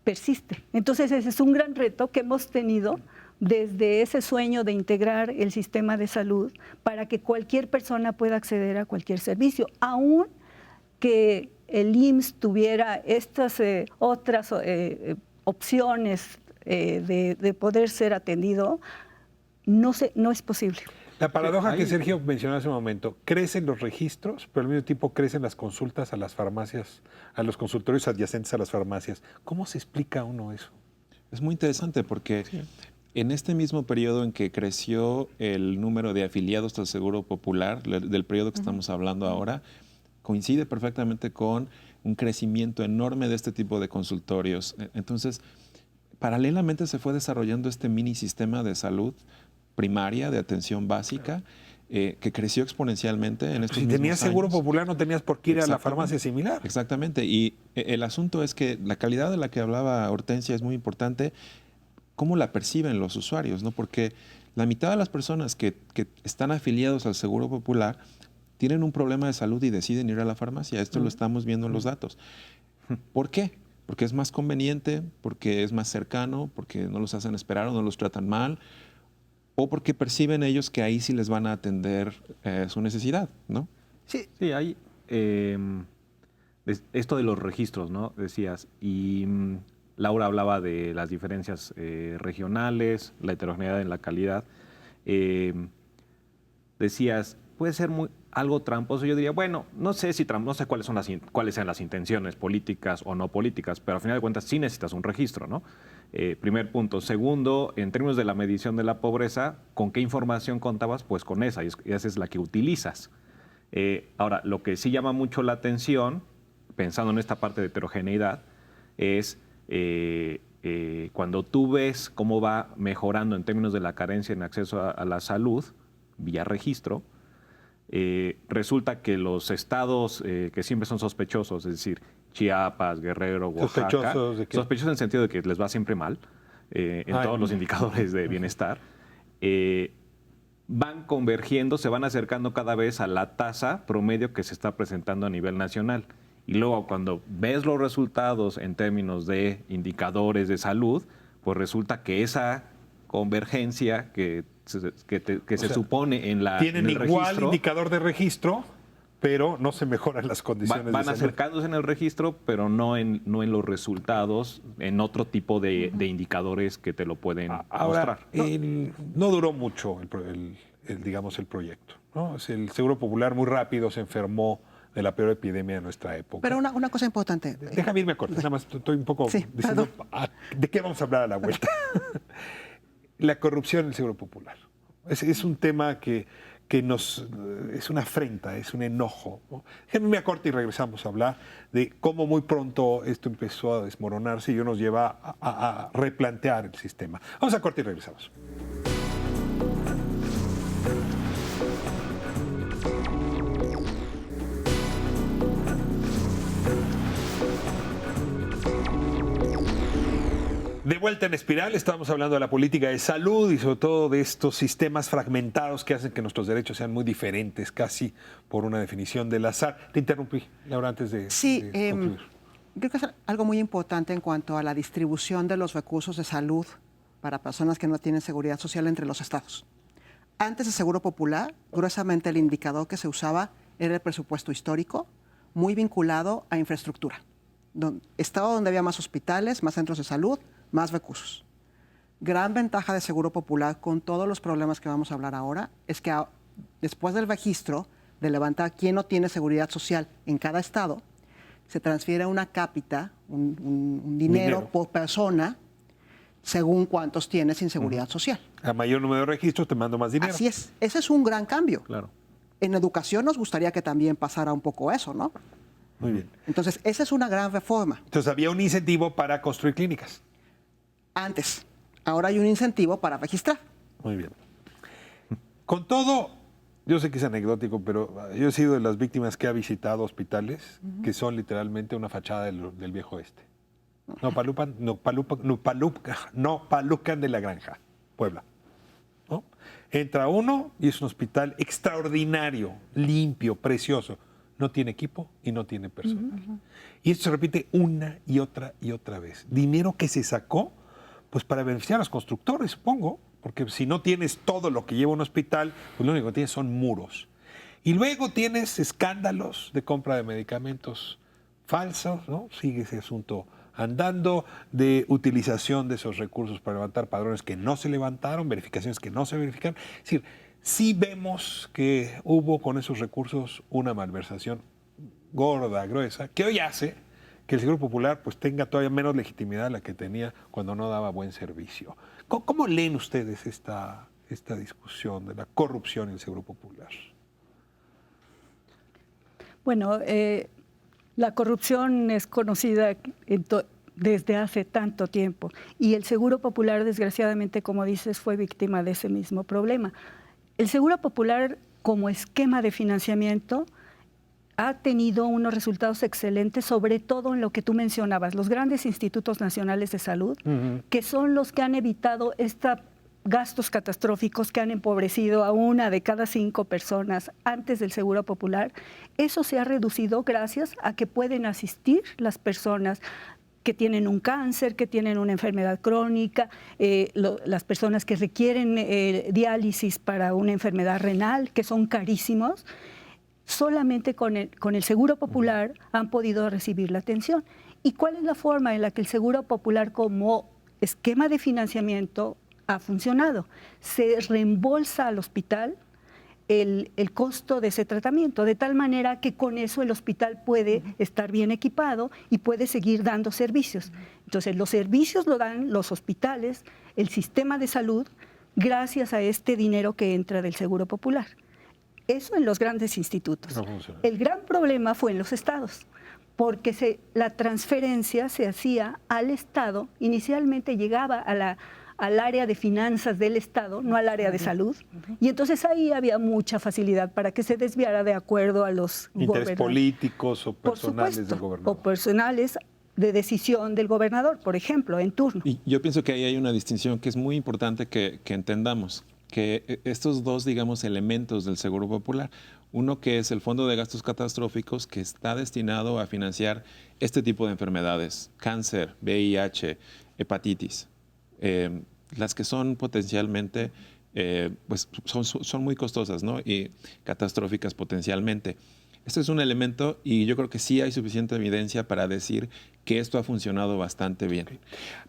persiste. Entonces ese es un gran reto que hemos tenido desde ese sueño de integrar el sistema de salud para que cualquier persona pueda acceder a cualquier servicio, aún que el IMSS tuviera estas otras opciones de poder ser atendido, no es posible. La paradoja que Sergio mencionó hace un momento, crecen los registros, pero al mismo tiempo crecen las consultas a las farmacias, a los consultorios adyacentes a las farmacias. ¿Cómo se explica uno eso? Es muy interesante porque en este mismo periodo en que creció el número de afiliados al Seguro Popular, del periodo que estamos hablando ahora, coincide perfectamente con un crecimiento enorme de este tipo de consultorios. Entonces, paralelamente se fue desarrollando este mini sistema de salud primaria, de atención básica, que creció exponencialmente en estos mismos años. Si tenías Seguro Popular, no tenías por qué ir a la farmacia similar. Exactamente. Y el asunto es que la calidad de la que hablaba Hortensia es muy importante, cómo la perciben los usuarios, ¿no? Porque la mitad de las personas que están afiliados al Seguro Popular tienen un problema de salud y deciden ir a la farmacia. Esto lo estamos viendo en los datos. ¿Por qué? Porque es más conveniente, porque es más cercano, porque no los hacen esperar o no los tratan mal, o porque perciben ellos que ahí sí les van a atender su necesidad, ¿no? Sí, hay esto de los registros, ¿no? Decías, y Laura hablaba de las diferencias regionales, la heterogeneidad en la calidad. Decías, puede ser algo tramposo. Yo diría, bueno, no sé cuáles sean las intenciones políticas o no políticas, pero al final de cuentas sí necesitas un registro, ¿no? Primer punto. Segundo, en términos de la medición de la pobreza, ¿con qué información contabas? Pues con esa, y esa es la que utilizas. Ahora, lo que sí llama mucho la atención, pensando en esta parte de heterogeneidad, es cuando tú ves cómo va mejorando en términos de la carencia en acceso a la salud vía registro, resulta que los estados que siempre son sospechosos, es decir, Chiapas, Guerrero, Oaxaca, ¿Sospechosos de qué? Sospechosos en el sentido de que les va siempre mal en todos los indicadores de bienestar, van convergiendo, se van acercando cada vez a la tasa promedio que se está presentando a nivel nacional. Y luego cuando ves los resultados en términos de indicadores de salud, pues resulta que esa convergencia que se supone en la tienen en el igual registro, indicador de registro, pero no se mejoran las condiciones Van de salud. acercándose en el registro, pero no en los resultados, en otro tipo de indicadores que te lo pueden Ahora, mostrar. no duró mucho digamos, el proyecto, ¿no? El Seguro Popular muy rápido se enfermó de la peor epidemia de nuestra época. Pero una cosa importante. Déjame irme a corte, nada más estoy un poco Sí, diciendo de qué vamos a hablar a la vuelta. La corrupción en el Seguro Popular. Es un tema que es una afrenta, es un enojo, ¿no? Déjame irme a corte y regresamos a hablar de cómo muy pronto esto empezó a desmoronarse y nos lleva a replantear el sistema. Vamos a corte y regresamos. De vuelta en Espiral, estamos hablando de la política de salud y sobre todo de estos sistemas fragmentados que hacen que nuestros derechos sean muy diferentes, casi por una definición del azar. Te interrumpí, Laura, antes de concluir. Creo que es algo muy importante en cuanto a la distribución de los recursos de salud para personas que no tienen seguridad social entre los estados. Antes del Seguro Popular, gruesamente el indicador que se usaba era el presupuesto histórico, muy vinculado a infraestructura. Estado donde había más hospitales, más centros de salud, más recursos. Gran ventaja de Seguro Popular, con todos los problemas que vamos a hablar ahora, es que después del registro de levantar quién no tiene seguridad social en cada estado, se transfiere una cápita, un dinero por persona, según cuántos tienes sin seguridad social. A mayor número de registros te mando más dinero. Así es. Ese es un gran cambio. Claro. En educación nos gustaría que también pasara un poco eso, ¿no? Muy bien. Entonces, esa es una gran reforma. Entonces había un incentivo para construir clínicas. Antes. Ahora hay un incentivo para registrar. Muy bien. Con todo, yo sé que es anecdótico, pero yo he sido de las víctimas que ha visitado hospitales que son literalmente una fachada del viejo oeste. Palucan de la Granja, Puebla. ¿No? Entra uno y es un hospital extraordinario, limpio, precioso. No tiene equipo y no tiene personal. Y esto se repite una y otra vez. Dinero que se sacó pues para beneficiar a los constructores, supongo, porque si no tienes todo lo que lleva un hospital, pues lo único que tienes son muros. Y luego tienes escándalos de compra de medicamentos falsos, ¿no? Sigue ese asunto andando, de utilización de esos recursos para levantar padrones que no se levantaron, verificaciones que no se verificaron. Es decir, sí vemos que hubo con esos recursos una malversación gorda, gruesa, que hoy hace que el Seguro Popular pues tenga todavía menos legitimidad de la que tenía cuando no daba buen servicio. ¿Cómo leen ustedes esta discusión de la corrupción en el Seguro Popular? Bueno, la corrupción es conocida desde hace tanto tiempo y el Seguro Popular, desgraciadamente, como dices, fue víctima de ese mismo problema. El Seguro Popular, como esquema de financiamiento, ha tenido unos resultados excelentes, sobre todo en lo que tú mencionabas, los grandes institutos nacionales de salud, que son los que han evitado estos gastos catastróficos que han empobrecido a 1 de cada 5 personas antes del Seguro Popular. Eso se ha reducido gracias a que pueden asistir las personas que tienen un cáncer, que tienen una enfermedad crónica, las personas que requieren diálisis para una enfermedad renal, que son carísimos. Solamente con el Seguro Popular han podido recibir la atención. ¿Y cuál es la forma en la que el Seguro Popular como esquema de financiamiento ha funcionado? Se reembolsa al hospital el costo de ese tratamiento, de tal manera que con eso el hospital puede estar bien equipado y puede seguir dando servicios. Entonces, los servicios lo dan los hospitales, el sistema de salud, gracias a este dinero que entra del Seguro Popular. Eso en los grandes institutos. No funciona. El gran problema fue en los estados, porque la transferencia se hacía al Estado, inicialmente llegaba al área de finanzas del Estado, no al área de salud, y entonces ahí había mucha facilidad para que se desviara de acuerdo a los Intereses políticos o por personales supuesto, del gobernador. o personales de decisión del gobernador, por ejemplo, en turno. Y yo pienso que ahí hay una distinción que es muy importante que entendamos, que estos dos, digamos, elementos del Seguro Popular, uno que es el Fondo de Gastos Catastróficos, que está destinado a financiar este tipo de enfermedades, cáncer, VIH, hepatitis, las que son potencialmente, pues son muy costosas, ¿no? Y catastróficas potencialmente. Este es un elemento y yo creo que sí hay suficiente evidencia para decir que esto ha funcionado bastante bien.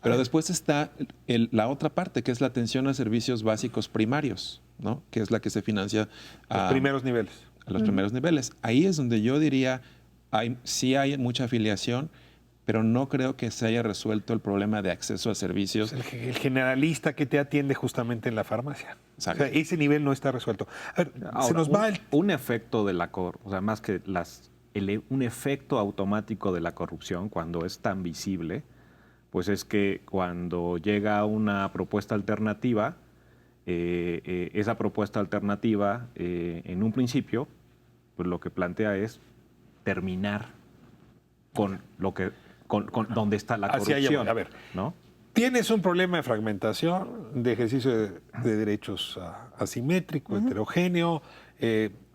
Pero después está la otra parte, que es la atención a servicios básicos primarios, ¿no? Que es la que se financia Los primeros niveles. a los primeros niveles. Ahí es donde yo diría, sí hay mucha afiliación, pero no creo que se haya resuelto el problema de acceso a servicios. El generalista que te atiende justamente en la farmacia. Exacto. O sea, ese nivel no está resuelto. A ver, se nos va el... Un efecto de o sea, más que un efecto automático de la corrupción cuando es tan visible, pues es que cuando llega una propuesta alternativa, esa propuesta alternativa, en un principio, pues lo que plantea es terminar con lo que con donde está la Hacia allá corrupción. voy. A ver, ¿no? tienes un problema de fragmentación, de ejercicio de derechos asimétrico, heterogéneo,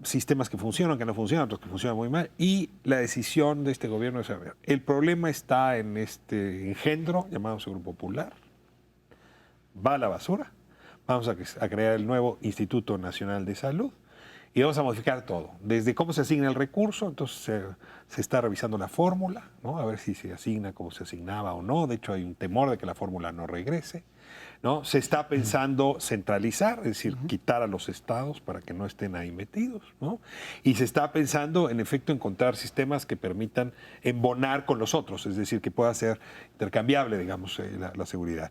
sistemas que funcionan, que no funcionan, otros que funcionan muy mal, y la decisión de este gobierno es, a ver, el problema está en este engendro llamado Seguro Popular, va a la basura, vamos a crear el nuevo Instituto Nacional de Salud, y vamos a modificar todo, desde cómo se asigna el recurso, entonces se está revisando la fórmula, ¿no? A ver si se asigna como se asignaba o no, de hecho hay un temor de que la fórmula no regrese, ¿no? Se está pensando centralizar, es decir, quitar a los estados para que no estén ahí metidos, ¿no? Y se está pensando, en efecto, encontrar sistemas que permitan embonar con los otros, es decir, que pueda ser intercambiable, digamos, la seguridad.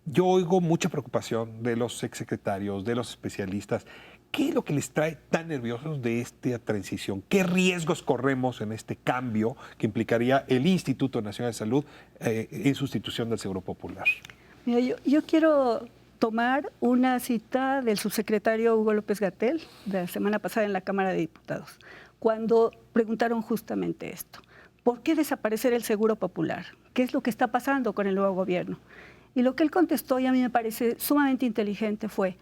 Yo oigo mucha preocupación de los exsecretarios, de los especialistas. ¿Qué es lo que les trae tan nerviosos de esta transición? ¿Qué riesgos corremos en este cambio que implicaría el Instituto Nacional de Salud en sustitución del Seguro Popular? Mira, yo quiero tomar una cita del subsecretario Hugo López-Gatell de la semana pasada en la Cámara de Diputados, cuando preguntaron justamente esto. ¿Por qué desaparecer el Seguro Popular? ¿Qué es lo que está pasando con el nuevo gobierno? Y lo que él contestó, y a mí me parece sumamente inteligente, fue: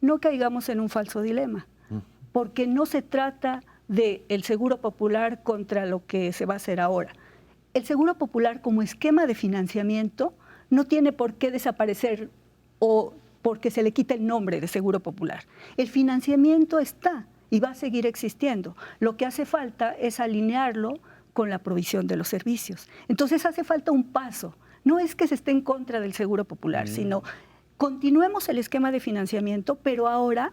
no caigamos en un falso dilema, porque no se trata del Seguro Popular contra lo que se va a hacer ahora. El Seguro Popular como esquema de financiamiento no tiene por qué desaparecer o porque se le quita el nombre de Seguro Popular. El financiamiento está y va a seguir existiendo. Lo que hace falta es alinearlo con la provisión de los servicios. Entonces hace falta un paso. No es que se esté en contra del Seguro Popular, sino continuemos el esquema de financiamiento, pero ahora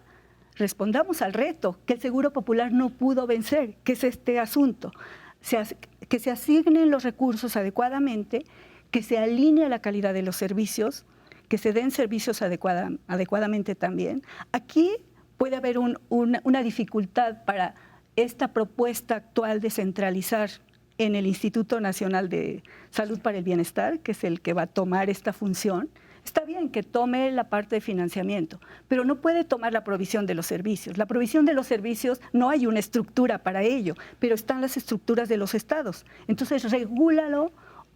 respondamos al reto que el Seguro Popular no pudo vencer, que es este asunto. Que se asignen los recursos adecuadamente, que se alinee la calidad de los servicios, que se den servicios adecuadamente también. Aquí puede haber una dificultad para esta propuesta actual de centralizar en el Instituto Nacional de Salud para el Bienestar, que es el que va a tomar esta función. Está bien que tome la parte de financiamiento, pero no puede tomar la provisión de los servicios. La provisión de los servicios no hay una estructura para ello, pero están las estructuras de los estados. Entonces, regúlalo,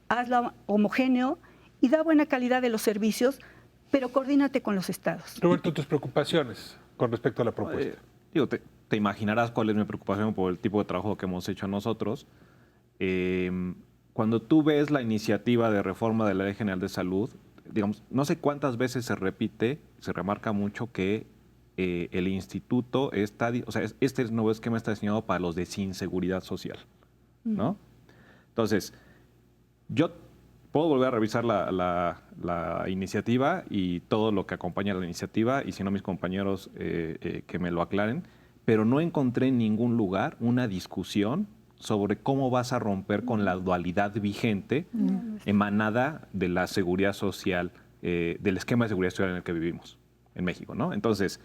hazlo homogéneo y da buena calidad de los servicios, pero coordínate con los estados. Roberto, tus preocupaciones con respecto a la propuesta. Te imaginarás cuál es mi preocupación por el tipo de trabajo que hemos hecho nosotros. Cuando tú ves la iniciativa de reforma de la Ley General de Salud, digamos, no sé cuántas veces se repite, se remarca mucho que el instituto está, o sea, este nuevo esquema está diseñado para los de sin seguridad social, ¿no? Entonces, yo puedo volver a revisar la iniciativa y todo lo que acompaña la iniciativa, y si no, mis compañeros que me lo aclaren, pero no encontré en ningún lugar una discusión sobre cómo vas a romper con la dualidad vigente emanada de la seguridad social, del esquema de seguridad social en el que vivimos en México, ¿no? Entonces,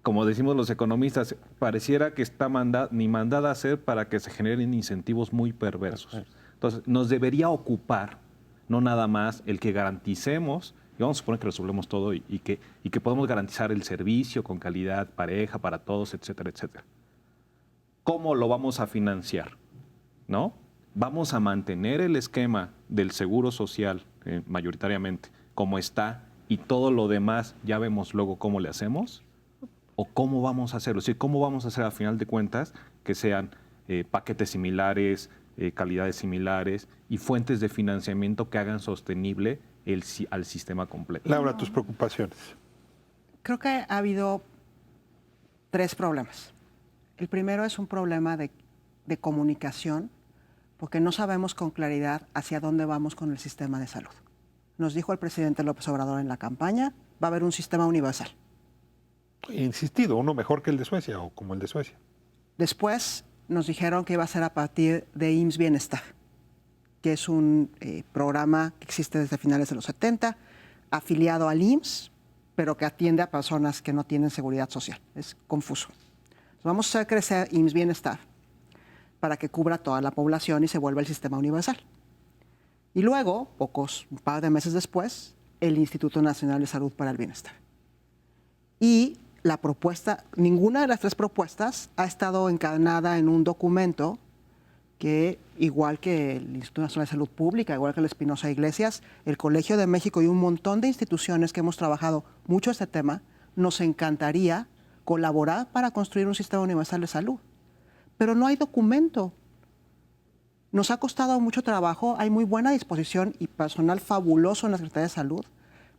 como decimos los economistas, pareciera que está mandada a hacer para que se generen incentivos muy perversos. Entonces, nos debería ocupar no nada más el que garanticemos, y vamos a suponer que resolvemos todo y que podemos garantizar el servicio con calidad, pareja, para todos, etcétera, etcétera. ¿Cómo lo vamos a financiar? ¿No? ¿Vamos a mantener el esquema del seguro social mayoritariamente como está y todo lo demás ya vemos luego cómo le hacemos? ¿O cómo vamos a hacerlo? Es decir, ¿cómo vamos a hacer a final de cuentas que sean paquetes similares, calidades similares y fuentes de financiamiento que hagan sostenible al sistema completo? Laura, tus preocupaciones. Creo que ha habido 3 problemas. El primero es un problema de comunicación, porque no sabemos con claridad hacia dónde vamos con el sistema de salud. Nos dijo el presidente López Obrador en la campaña, va a haber un sistema universal. He insistido, uno mejor que el de Suecia o como el de Suecia. Después nos dijeron que iba a ser a partir de IMSS Bienestar, que es un programa que existe desde finales de los 70, afiliado al IMSS, pero que atiende a personas que no tienen seguridad social. Es confuso. Entonces, vamos a hacer crecer IMSS Bienestar para que cubra toda la población y se vuelva el sistema universal. Y luego, un par de meses después, el Instituto Nacional de Salud para el Bienestar. Y la propuesta, ninguna de las tres propuestas ha estado encarnada en un documento que, igual que el Instituto Nacional de Salud Pública, igual que el Espinosa Iglesias, el Colegio de México y un montón de instituciones que hemos trabajado mucho este tema, nos encantaría colaborar para construir un sistema universal de salud. Pero no hay documento. Nos ha costado mucho trabajo, hay muy buena disposición y personal fabuloso en la Secretaría de Salud,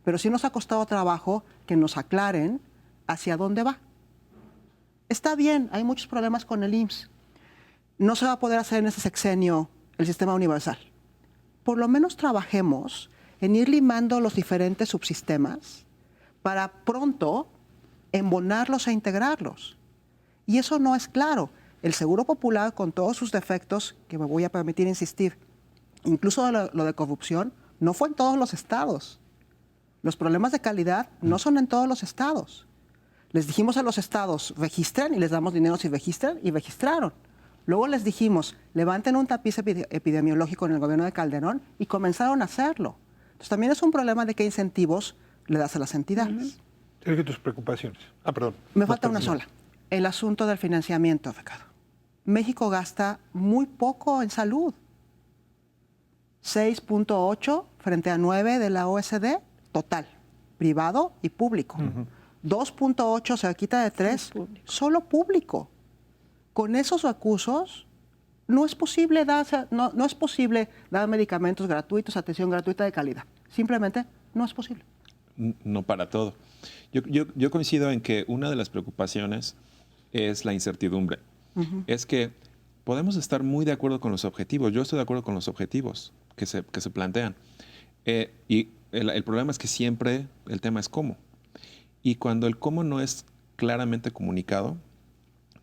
pero sí nos ha costado trabajo que nos aclaren hacia dónde va. Está bien, hay muchos problemas con el IMSS. No se va a poder hacer en ese sexenio el sistema universal. Por lo menos trabajemos en ir limando los diferentes subsistemas para pronto embonarlos e integrarlos. Y eso no es claro. El Seguro Popular, con todos sus defectos, que me voy a permitir insistir, incluso lo de corrupción, no fue en todos los estados. Los problemas de calidad no son en todos los estados. Les dijimos a los estados, registren y les damos dinero si registran, y registraron. Luego les dijimos, levanten un tapiz epidemiológico en el gobierno de Calderón y comenzaron a hacerlo. Entonces también es un problema de qué incentivos le das a las entidades. ¿Qué tus preocupaciones? Perdón. Me falta una sola. El asunto del financiamiento, Ricardo. México gasta muy poco en salud. 6.8 frente a 9 de la OSD, total, privado y público. 2.8 se quita de 3, solo público. Con esos recursos no es posible dar medicamentos gratuitos, atención gratuita de calidad. Simplemente no es posible. No para todo. Yo coincido en que una de las preocupaciones es la incertidumbre. Es que podemos estar muy de acuerdo con los objetivos. Yo estoy de acuerdo con los objetivos que se plantean. Y el problema es que siempre el tema es cómo. Y cuando el cómo no es claramente comunicado,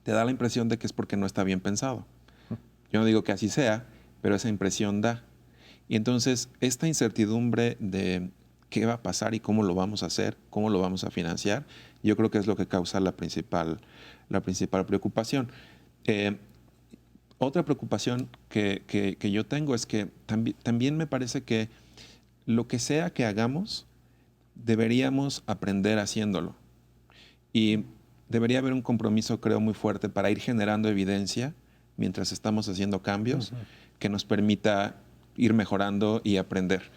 te da la impresión de que es porque no está bien pensado. Yo no digo que así sea, pero esa impresión da. Y entonces esta incertidumbre de qué va a pasar y cómo lo vamos a hacer, cómo lo vamos a financiar, yo creo que es lo que causa la principal preocupación. Otra preocupación que yo tengo es que también me parece que lo que sea que hagamos, deberíamos aprender haciéndolo. Y debería haber un compromiso, creo, muy fuerte para ir generando evidencia mientras estamos haciendo cambios que nos permita ir mejorando y aprender.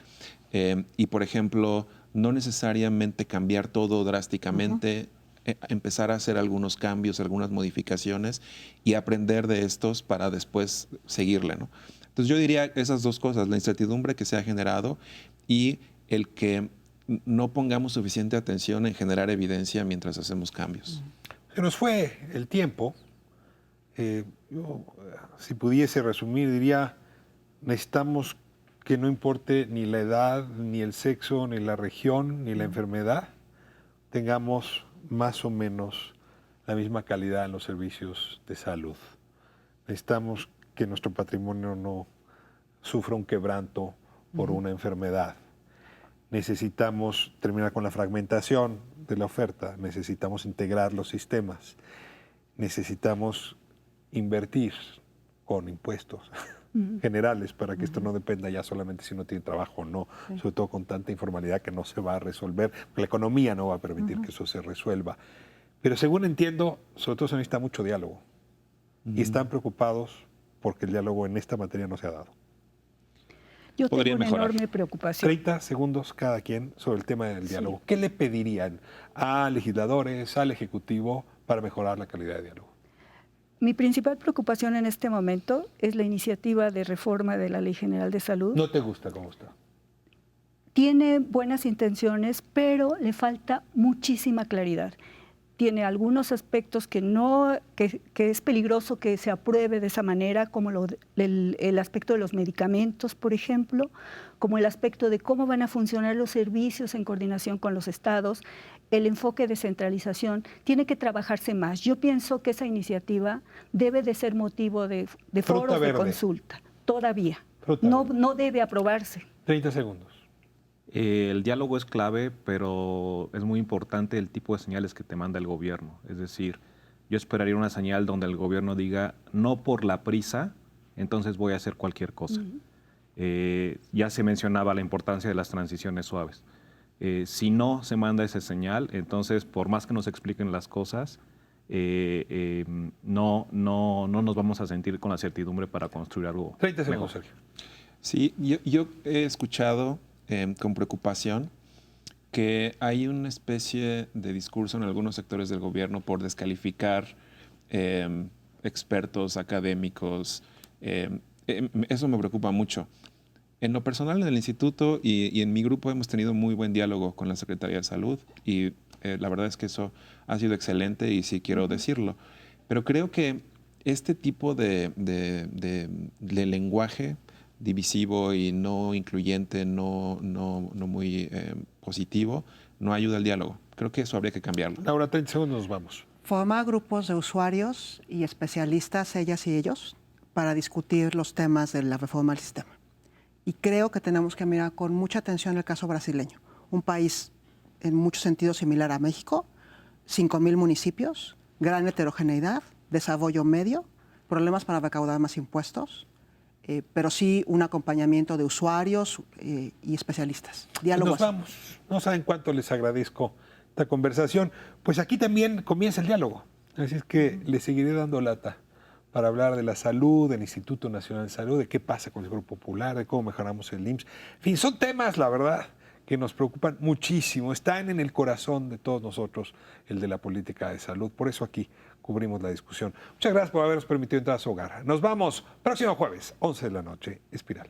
Y, por ejemplo, no necesariamente cambiar todo drásticamente, empezar a hacer algunos cambios, algunas modificaciones y aprender de estos para después seguirle, ¿no? Entonces yo diría esas dos cosas, la incertidumbre que se ha generado y el que no pongamos suficiente atención en generar evidencia mientras hacemos cambios. Se nos fue el tiempo. Yo, si pudiese resumir, diría, necesitamos que no importe ni la edad, ni el sexo, ni la región, ni la enfermedad, tengamos más o menos la misma calidad en los servicios de salud. Necesitamos que nuestro patrimonio no sufra un quebranto por una enfermedad. Necesitamos terminar con la fragmentación de la oferta, necesitamos integrar los sistemas, necesitamos invertir con impuestos generales para que esto no dependa ya solamente si uno tiene trabajo o no, sobre todo con tanta informalidad que no se va a resolver, porque la economía no va a permitir que eso se resuelva. Pero según entiendo, sobre todo se necesita mucho diálogo y están preocupados porque el diálogo en esta materia no se ha dado. Yo tengo una mejorar. enorme preocupación. 30 segundos cada quien sobre el tema del diálogo. ¿Qué le pedirían a legisladores, al Ejecutivo para mejorar la calidad de diálogo? Mi principal preocupación en este momento es la iniciativa de reforma de la Ley General de Salud. ¿No te gusta cómo está? Tiene buenas intenciones, pero le falta muchísima claridad. tiene algunos aspectos que es peligroso que se apruebe de esa manera, como el aspecto de los medicamentos, por ejemplo, como el aspecto de cómo van a funcionar los servicios en coordinación con los estados, el enfoque de centralización, tiene que trabajarse más. Yo pienso que esa iniciativa debe de ser motivo de foros de consulta, todavía. No debe aprobarse. 30 segundos. El diálogo es clave, pero es muy importante el tipo de señales que te manda el gobierno. Es decir, yo esperaría una señal donde el gobierno diga, no por la prisa, entonces voy a hacer cualquier cosa. Ya se mencionaba la importancia de las transiciones suaves. Si no se manda esa señal, entonces por más que nos expliquen las cosas, no nos vamos a sentir con la certidumbre para construir algo 30 segundos, Sergio. Sí, yo he escuchado con preocupación que hay una especie de discurso en algunos sectores del gobierno por descalificar expertos académicos. Eso me preocupa mucho. En lo personal, en el instituto y en mi grupo hemos tenido muy buen diálogo con la Secretaría de Salud y la verdad es que eso ha sido excelente y sí quiero decirlo. Pero creo que este tipo de lenguaje divisivo y no incluyente, no muy positivo, no ayuda al diálogo. Creo que eso habría que cambiarlo. Ahora 30 segundos nos vamos. Formar grupos de usuarios y especialistas, ellas y ellos, para discutir los temas de la reforma del sistema. Y creo que tenemos que mirar con mucha atención el caso brasileño, un país en muchos sentidos similar a México, 5,000 municipios, gran heterogeneidad, desarrollo medio, problemas para recaudar más impuestos, pero sí un acompañamiento de usuarios y especialistas. Diálogo. Nos vamos. No saben cuánto les agradezco esta conversación. Pues aquí también comienza el diálogo. Así es que les seguiré dando lata para hablar de la salud, del Instituto Nacional de Salud, de qué pasa con el Seguro Popular, de cómo mejoramos el IMSS. En fin, son temas, la verdad, que nos preocupan muchísimo. Están en el corazón de todos nosotros, el de la política de salud. Por eso aquí cubrimos la discusión. Muchas gracias por habernos permitido entrar a su hogar. Nos vamos próximo jueves, 11 de la noche, Espiral.